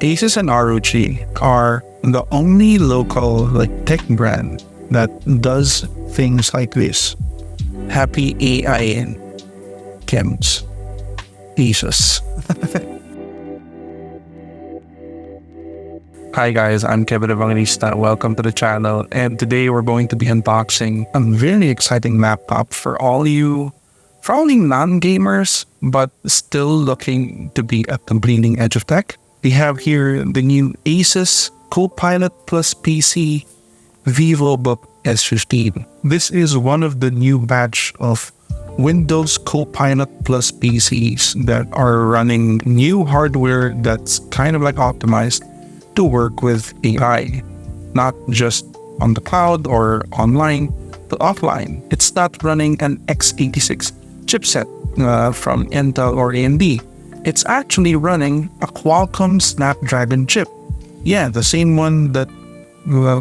ASUS and ROG are the only local tech brand that does things like this. Happy AIN Chems. ASUS. Hi guys, I'm Kevin Evangelista. Welcome to the channel, and today we're going to be unboxing a very exciting laptop for all you probably non-gamers but still looking to be at the bleeding edge of tech. We have here the new ASUS Copilot PC Vivobook S15. This is one of the new batch of Windows Copilot PCs that are running new hardware that's kind of optimized to work with AI, not just on the cloud or online, but offline. It's not running an x86 chipset from Intel or AMD. It's actually running a Qualcomm Snapdragon chip. Yeah, the same one that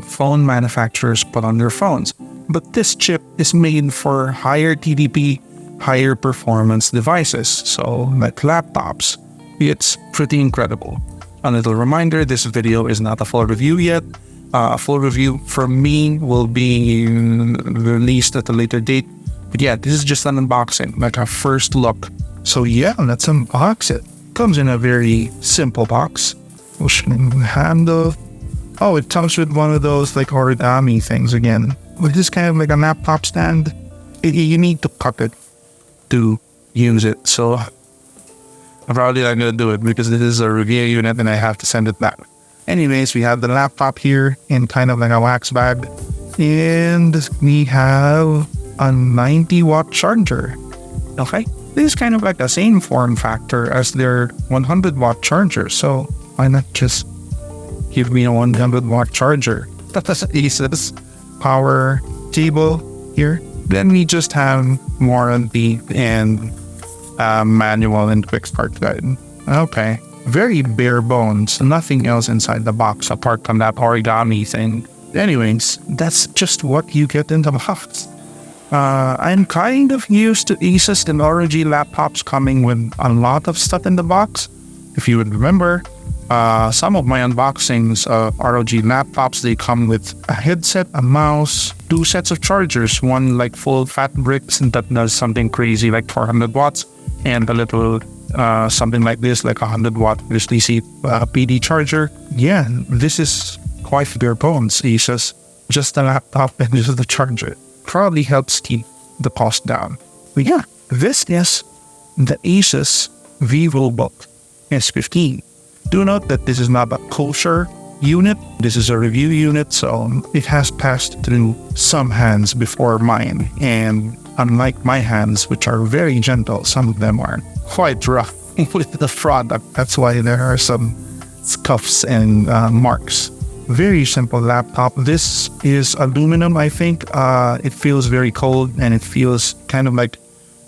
phone manufacturers put on their phones. But this chip is made for higher TDP, higher performance devices, so like laptops. It's pretty incredible. A little reminder, this video is not a full review yet. A full review from me will be released at a later date. But yeah, this is just an unboxing, like a first look. So yeah, let's unbox it. Comes in a very simple box. Pushing handle. Oh, it comes with one of those origami things again. Which is kind of like a laptop stand. You need to cut it to use it. So I'm probably not going to do it because this is a review unit and I have to send it back. Anyways, we have the laptop here in kind of like a wax bag. And we have a 90-watt charger. Okay. This is kind of like the same form factor as their 100-watt charger. So why not just give me a 100-watt charger? That's ASUS power cable here. Then we just have warranty and manual and quick start guide. Okay. Very bare bones. Nothing else inside the box apart from that origami thing. Anyways, that's just what you get in the box. I'm kind of used to ASUS and ROG laptops coming with a lot of stuff in the box. If you would remember, some of my unboxings of ROG laptops, they come with a headset, a mouse, 2 sets of chargers, one full fat bricks that does something crazy like 400 watts, and a little something like this, like 100-watt USB-C PD charger. Yeah, this is quite bare bones, ASUS. Just a laptop and just the charger. Probably helps keep the cost down. But yeah, this is the ASUS Vivobook S15. Do note that this is not a kosher unit. This is a review unit, so it has passed through some hands before mine. And unlike my hands, which are very gentle, some of them are quite rough with the product. That's why there are some scuffs and marks. Very simple laptop. This is aluminum, I think. It feels very cold and it feels kind of like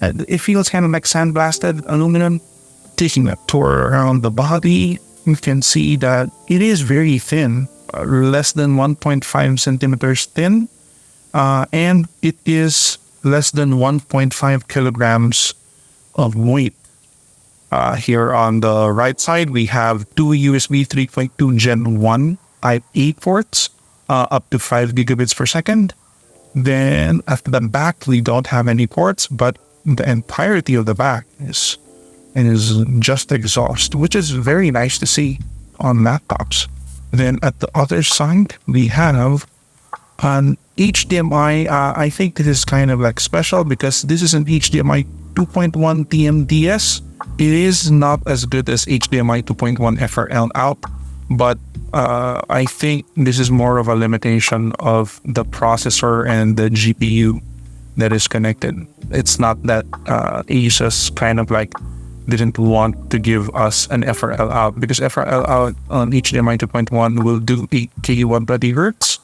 sandblasted aluminum. Taking a tour around the body, you can see that it is very thin, less than 1.5 centimeters thin, and it is less than 1.5 kilograms of weight. Here on the right side, we have 2 USB 3.2 Gen 1 Type A ports, up to 5 gigabits per second. Then at the back, we don't have any ports, but the entirety of the back is just exhaust, which is very nice to see on laptops. Then at the other side, we have an HDMI. I think this is kind of special because this is an HDMI 2.1 TMDS. It is not as good as HDMI 2.1 FRL out, but I think this is more of a limitation of the processor and the GPU that is connected. It's not that ASUS kind of didn't want to give us an FRL out, because FRL out on HDMI 2.1 will do 8K 120 Hz,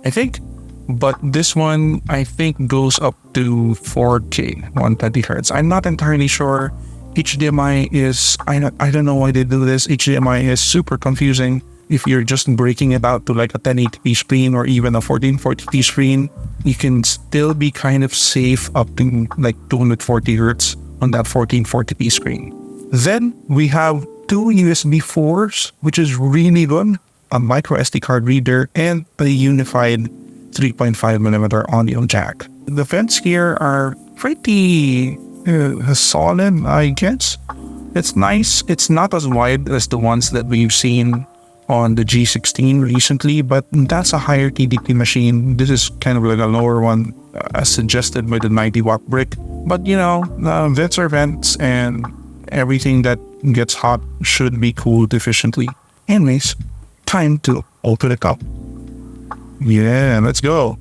I think. But this one, I think, goes up to 4K 120 Hz. I'm not entirely sure. HDMI is, I don't know why they do this. HDMI is super confusing. If you're just breaking it out to a 1080p screen or even a 1440p screen, you can still be kind of safe up to 240 Hz on that 1440p screen. Then we have two USB 4s, which is really good, a micro SD card reader, and a unified 3.5mm audio jack. The vents here are pretty solid, I guess. It's nice. It's not as wide as the ones that we've seen on the G16 recently, but that's a higher TDP machine. This is kind of like a lower one, as suggested by the 90-watt brick. But vents are vents, and everything that gets hot should be cooled efficiently. Anyways, time to open it up. Yeah, let's go.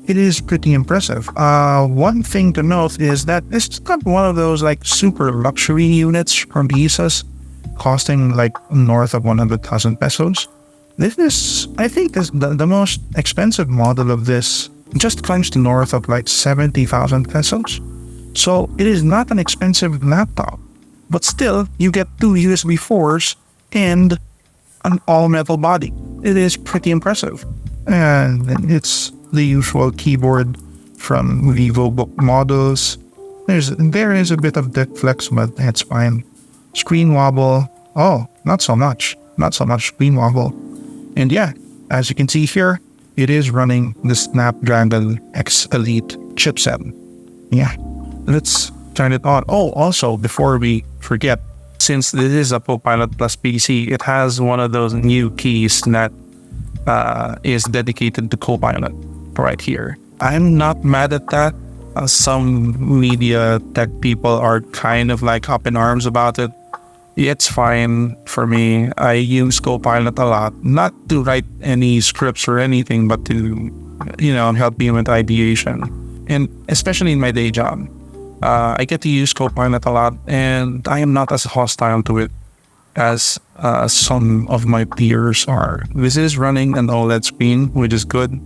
It is pretty impressive. One thing to note is that it's not one of those like super luxury units from ASUS costing like north of 100,000 pesos. This is, I think, is the most expensive model of this just climbs north of like 70,000 pesos. So it is not an expensive laptop, but still you get two USB 4s and an all-metal body. It is pretty impressive. And it's the usual keyboard from Vivobook models. There is a bit of deck flex, but that's fine. Screen wobble. Oh, not so much. Not so much screen wobble. And yeah, as you can see here, it is running the Snapdragon X Elite chipset. Yeah, let's turn it on. Oh, also, before we forget, since this is a Copilot Plus PC, it has one of those new keys that is dedicated to Copilot right here. I'm not mad at that. Some media tech people are kind of like up in arms about it. It's fine for me. I use Copilot a lot, not to write any scripts or anything, but to, help me with ideation. And especially in my day job, I get to use Copilot a lot, and I am not as hostile to it as some of my peers are. This is running an OLED screen, which is good.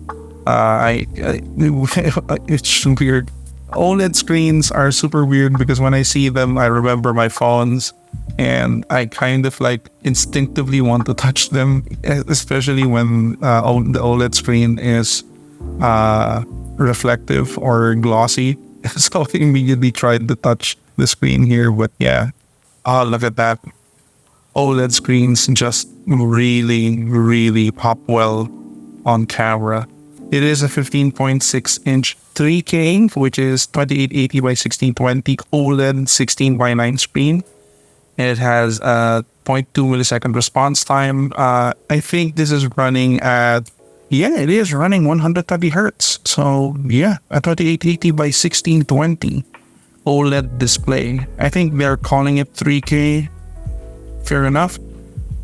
It's weird. OLED screens are super weird because when I see them, I remember my phones, and I kind of like instinctively want to touch them, especially when the OLED screen is reflective or glossy. So I immediately tried to touch the screen here, but yeah. Oh, look at that. OLED screens just really, really pop well on camera. It is a 15.6-inch 3K, which is 2880 by 1620 OLED 16:9 screen. It has a 0.2 millisecond response time. I think this is running at, it is running 130 hertz. So yeah, a 2880 by 1620 OLED display. I think they're calling it 3K. Fair enough.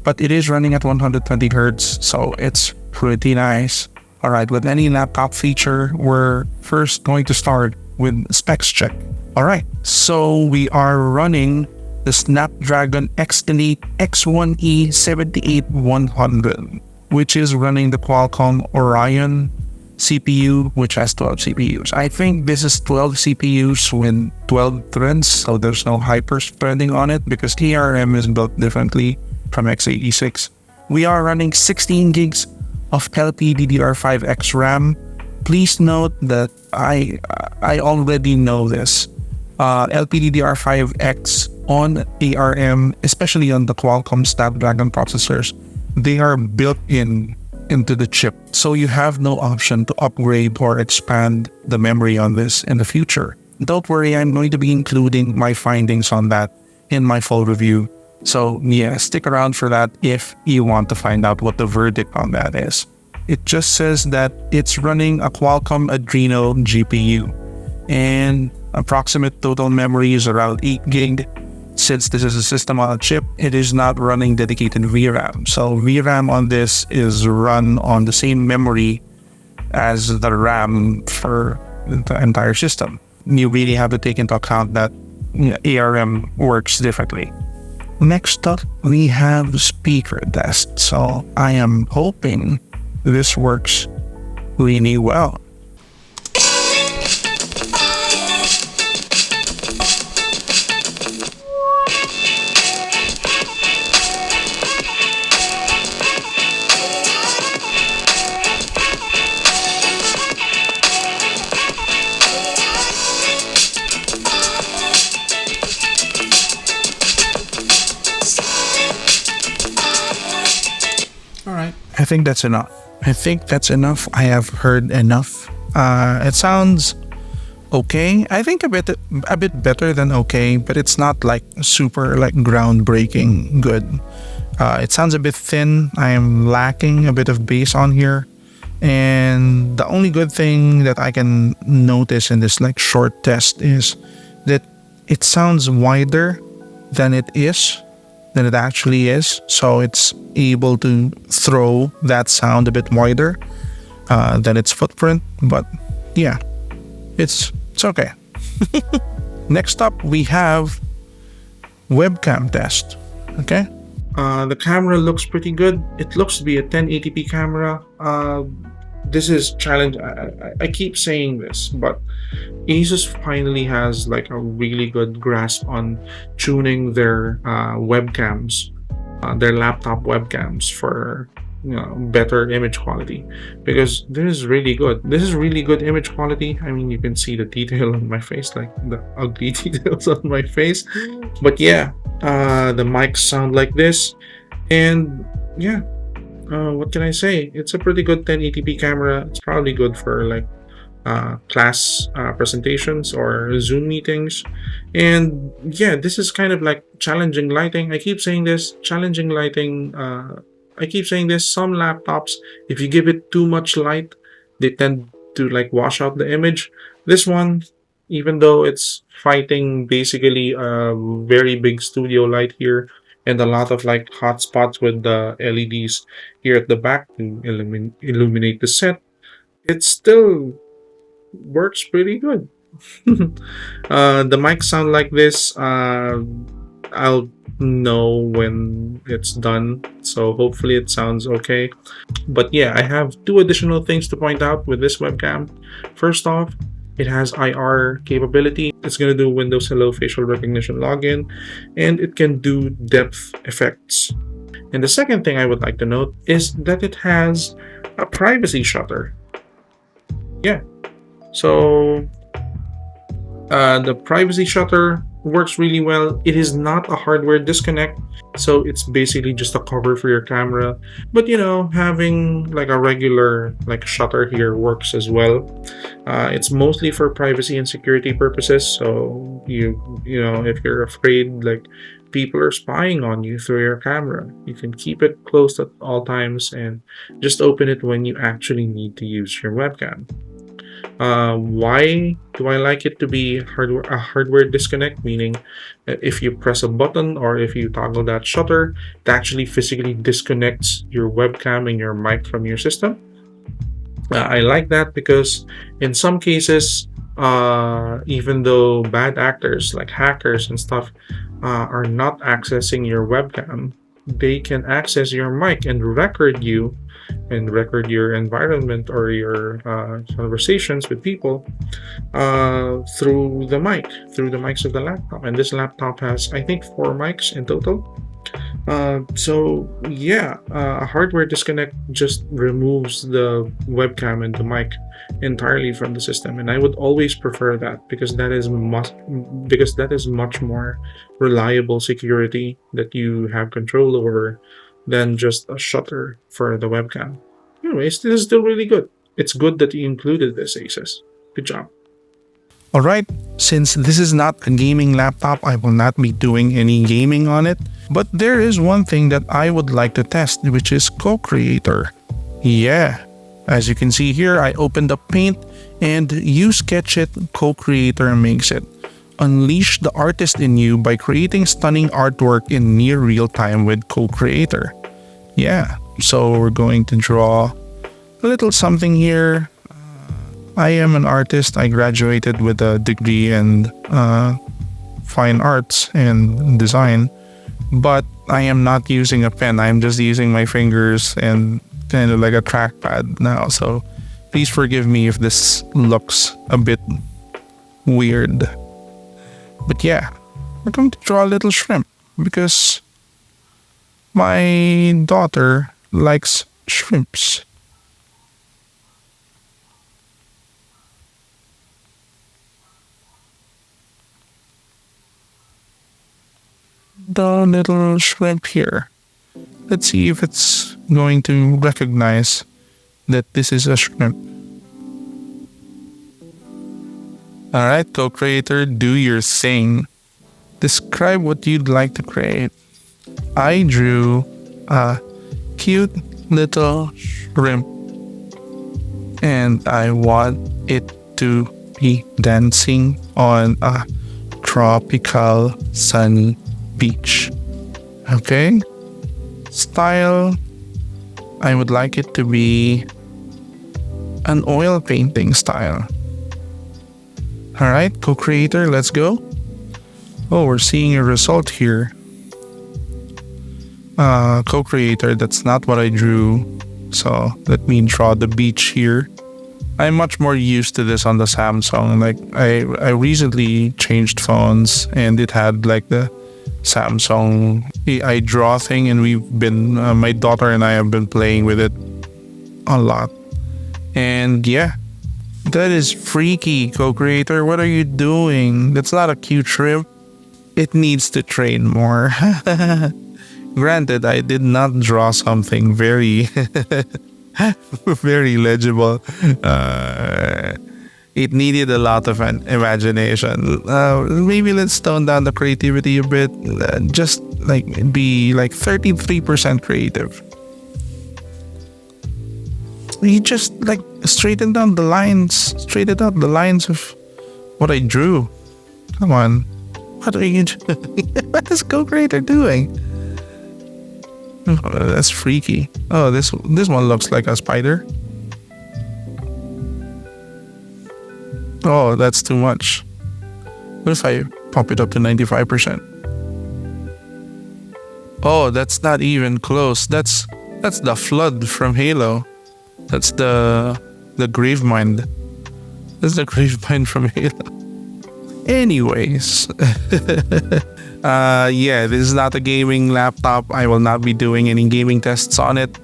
But it is running at 120 hertz, so it's pretty nice. All right, with any laptop feature, we're first going to start with specs check. All right, so we are running the Snapdragon X Elite X1E 78100, which is running the Qualcomm Orion CPU, which has 12 CPUs. I think this is 12 CPUs with 12 threads, so there's no hyper-threading on it because ARM is built differently from x86. We are running 16 gigs of LPDDR5X RAM. Please note that I already know this. LPDDR5X on ARM, especially on the Qualcomm Snapdragon processors, they are built into the chip. So you have no option to upgrade or expand the memory on this in the future. Don't worry, I'm going to be including my findings on that in my full review. So yeah, stick around for that if you want to find out what the verdict on that is. It just says that it's running a Qualcomm Adreno GPU and approximate total memory is around 8 gig. Since this is a system on a chip, it is not running dedicated VRAM. So VRAM on this is run on the same memory as the RAM for the entire system. You really have to take into account that ARM works differently. Next up, we have speaker test. So I am hoping this works really well. All right. I think that's enough. I have heard enough. It sounds okay. I think a bit better than okay, but it's not like super like groundbreaking good. It sounds a bit thin. I'm lacking a bit of bass on here. And the only good thing that I can notice in this like short test is that it sounds wider than it actually is. So it's able to throw that sound a bit wider than its footprint. But yeah, it's okay. Next up, we have Webcam Test. Okay. The camera looks pretty good. It looks to be a 1080p camera. This is challenge. I keep saying this, but ASUS finally has like a really good grasp on tuning their webcams, their laptop webcams for better image quality, because this is really good. This is really good image quality. I mean, you can see the detail on my face, like the ugly details on my face. But yeah, the mics sound like this, and yeah, what can I say? It's a pretty good 1080p camera. It's probably good for like class presentations or Zoom meetings. And yeah, this is kind of like challenging lighting. I keep saying this challenging lighting. I keep saying this. Some laptops, if you give it too much light, they tend to like wash out the image. This one, even though it's fighting basically a very big studio light here and a lot of like hot spots with the LEDs here at the back to illuminate the set, it still works pretty good. The mics sound like this. I'll know when it's done, so hopefully it sounds okay. But yeah, I have two additional things to point out with this webcam. First off, it has IR capability. It's going to do Windows Hello facial recognition login, and it can do depth effects. And the second thing I would like to note is that it has a privacy shutter. Yeah, so the privacy shutter works really well. It is not a hardware disconnect, so it's basically just a cover for your camera. But having like a regular like shutter here works as well. It's mostly for privacy and security purposes. So if you're afraid like people are spying on you through your camera, you can keep it closed at all times and just open it when you actually need to use your webcam. Why do I like it to be a hardware disconnect? Meaning, if you press a button or if you toggle that shutter, it actually physically disconnects your webcam and your mic from your system. I like that because in some cases, even though bad actors like hackers and stuff are not accessing your webcam, they can access your mic and record you and record your environment or your conversations with people through the mics of the laptop. And this laptop has, I think, 4 mics in total. So yeah, a hardware disconnect just removes the webcam and the mic entirely from the system, and I would always prefer that because that is much more reliable security that you have control over than just a shutter for the webcam. Anyways, this is still really good. It's good that you included this, ASUS. Good job. Alright, since this is not a gaming laptop, I will not be doing any gaming on it. But there is one thing that I would like to test, which is Cocreator. Yeah, as you can see here, I opened up Paint and you sketch it, Cocreator makes it. Unleash the artist in you by creating stunning artwork in near real time with Cocreator. Yeah, so we're going to draw a little something here. I am an artist. I graduated with a degree in fine arts and design, but I am not using a pen. I'm just using my fingers and kind of like a trackpad now. So please forgive me if this looks a bit weird. But yeah, we're going to draw a little shrimp because my daughter likes shrimps. The little shrimp here. Let's see if it's going to recognize that this is a shrimp. Alright, Cocreator, do your thing. Describe what you'd like to create. I drew a cute little shrimp and I want it to be dancing on a tropical sunny beach. Okay? Style, I would like it to be an oil painting style. Alright, Cocreator, let's go. Oh, we're seeing a result here. Cocreator, that's not what I drew. So let me draw the beach here. I'm much more used to this on the Samsung. Like I recently changed phones and it had like the Samsung AI draw thing, and we've been my daughter and I have been playing with it a lot. And yeah, that is freaky, Cocreator. What are you doing? That's not a cute shrimp. It needs to train more. Granted, I did not draw something very very legible. It needed a lot of an imagination. Maybe let's tone down the creativity a bit. Just like be like 33% creative. You just like straightened out the lines of what I drew. Come on. What are you doing? What is Cocreator doing? Oh, that's freaky. Oh, this one looks like a spider. Oh, that's too much. What if I pop it up to 95%? Oh, that's not even close. That's the flood from Halo. That's the Gravemind. That's the Gravemind from Halo. Anyways. Yeah, this is not a gaming laptop. I will not be doing any gaming tests on it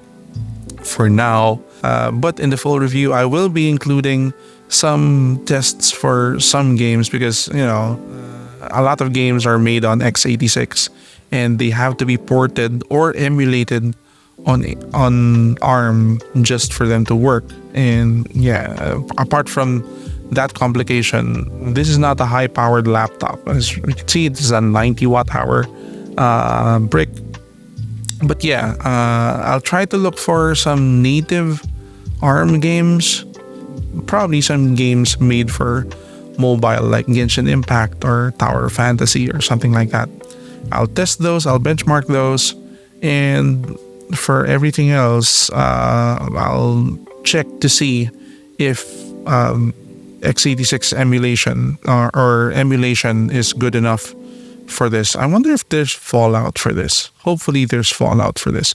for now. But in the full review, I will be including some tests for some games because, you know, a lot of games are made on x86 and they have to be ported or emulated on ARM just for them to work. And yeah, apart from that complication, this is not a high-powered laptop. As you can see, it is a 90 watt-hour brick. But yeah, I'll try to look for some native ARM games, probably some games made for mobile like Genshin Impact or Tower of Fantasy or something like that. I'll test those, I'll benchmark those, and for everything else, I'll check to see if x86 emulation or emulation is good enough for this. I wonder if there's fallout for this. Hopefully there's fallout for this.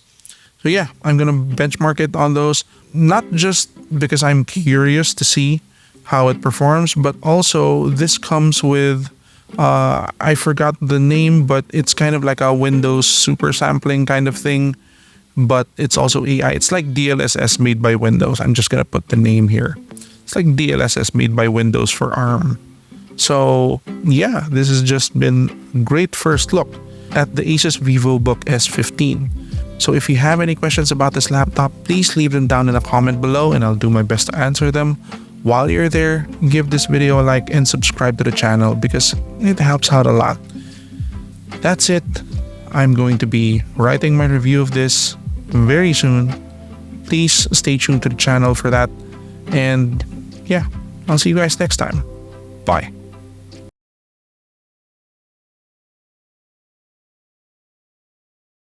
So yeah, I'm gonna benchmark it on those, not just because I'm curious to see how it performs, but also this comes with I forgot the name, but it's kind of like a Windows super sampling kind of thing, but it's also AI. It's like DLSS made by Windows. I'm just gonna put the name here. It's like DLSS made by Windows for ARM. So yeah, this has just been a great first look at the ASUS Vivobook S15. So if you have any questions about this laptop, please leave them down in the comment below and I'll do my best to answer them. While you're there, give this video a like and subscribe to the channel because it helps out a lot. That's it. I'm going to be writing my review of this very soon. Please stay tuned to the channel for that. And yeah, I'll see you guys next time. Bye.